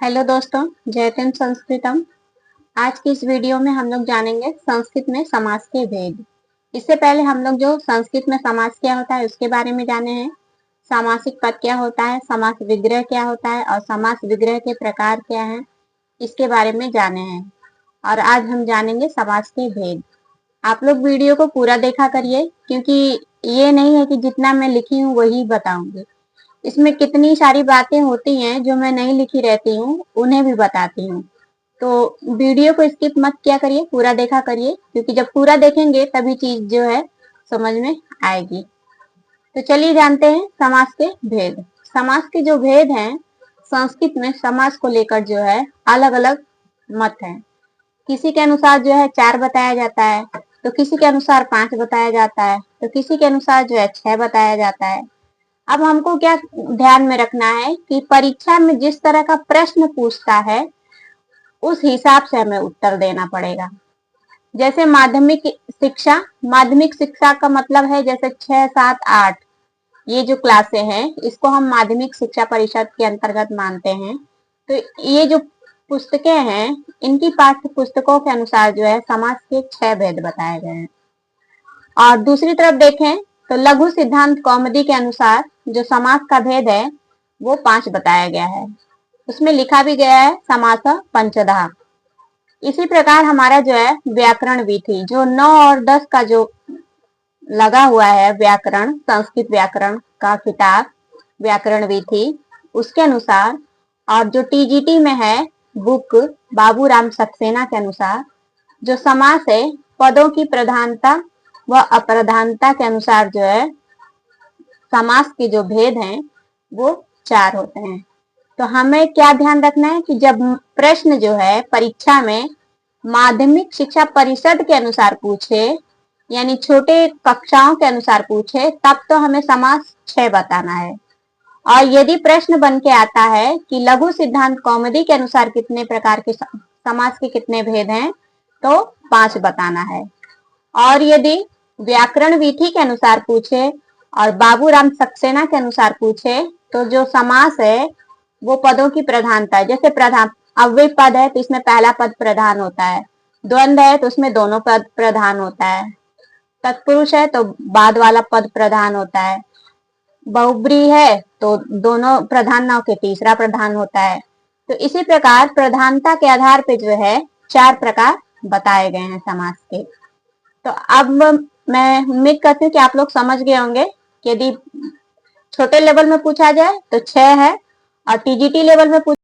Hello दोस्तों, जयतिम संस्कृतम। आज की इस वीडियो में हम लोग जानेंगे संस्कृत में समास के भेद। इससे पहले हम लोग जो संस्कृत में समास क्या होता है उसके बारे में जाने हैं। सामासिक पद क्या होता है, समास विग्रह क्या होता है और समास विग्रह के प्रकार क्या हैं, इसके बारे में जाने हैं। और आज हम जानेंगे समास के भेद। आप लोग वीडियो को पूरा देखा करिए, क्योंकि ये नहीं है कि जितना मैं लिखी हूँ वही बताऊंगी। इसमें कितनी सारी बातें होती हैं जो मैं नहीं लिखी रहती हूँ, उन्हें भी बताती हूँ। तो वीडियो को स्किप मत किया करिए, पूरा देखा करिए, क्योंकि जब पूरा देखेंगे तभी चीज जो है समझ में आएगी। तो चलिए जानते हैं समास के भेद। समास के जो भेद हैं, संस्कृत में समास को लेकर जो है अलग अलग मत हैं। किसी के अनुसार जो है 4 बताया जाता है, तो किसी के अनुसार 5 बताया जाता है, तो किसी के अनुसार जो है 6 बताया जाता है। अब हमको क्या ध्यान में रखना है कि परीक्षा में जिस तरह का प्रश्न पूछता है उस हिसाब से हमें उत्तर देना पड़ेगा। जैसे माध्यमिक शिक्षा का मतलब है जैसे 6, 7, 8 ये जो क्लासे हैं इसको हम माध्यमिक शिक्षा परिषद के अंतर्गत मानते हैं। तो ये जो पुस्तकें हैं, इनकी पाठ्य पुस्तकों के अनुसार जो है समास के 6 भेद बताए गए हैं। और दूसरी तरफ देखें तो लघु सिद्धांत कौमुदी के अनुसार जो समास का भेद है वो 5 बताया गया है। उसमें लिखा भी गया है समास पंचधा। इसी प्रकार हमारा जो है व्याकरण विधि जो 9 और 10 का जो लगा हुआ है व्याकरण, संस्कृत व्याकरण का किताब व्याकरण विधि, उसके अनुसार, और जो टीजीटी में है बुक बाबूराम सक्सेना के अनुसार, जो समास है पदों की प्रधानता व अप्रधानता के अनुसार जो है समास के जो भेद हैं वो 4 होते हैं। तो हमें क्या ध्यान रखना है कि जब प्रश्न जो है परीक्षा में माध्यमिक शिक्षा परिषद के अनुसार पूछे, यानी छोटे कक्षाओं के अनुसार पूछे, तब तो हमें समास 6 बताना है। और यदि प्रश्न बन के आता है कि लघु सिद्धांत कौमुदी के अनुसार कितने प्रकार के समास के कितने भेद हैं, तो 5 बताना है। और यदि व्याकरण विधि के अनुसार पूछे और बाबूराम सक्सेना के अनुसार पूछे, तो जो समास है वो पदों की प्रधानता, जैसे प्रधान अव्यय पद है तो इसमें पहला पद प्रधान होता है, द्वंद्व है तो उसमें दोनों पद प्रधान होता है, तत्पुरुष है तो बाद वाला पद प्रधान होता है, बहुब्री है तो दोनों प्रधान ना होकर तीसरा प्रधान होता है। तो इसी प्रकार प्रधानता के आधार पे जो है 4 प्रकार बताए गए हैं समास के। तो अब मैं उम्मीद करती हूँ कि आप लोग समझ गए होंगे कि यदि छोटे लेवल में पूछा जाए तो 6 है और टीजीटी लेवल में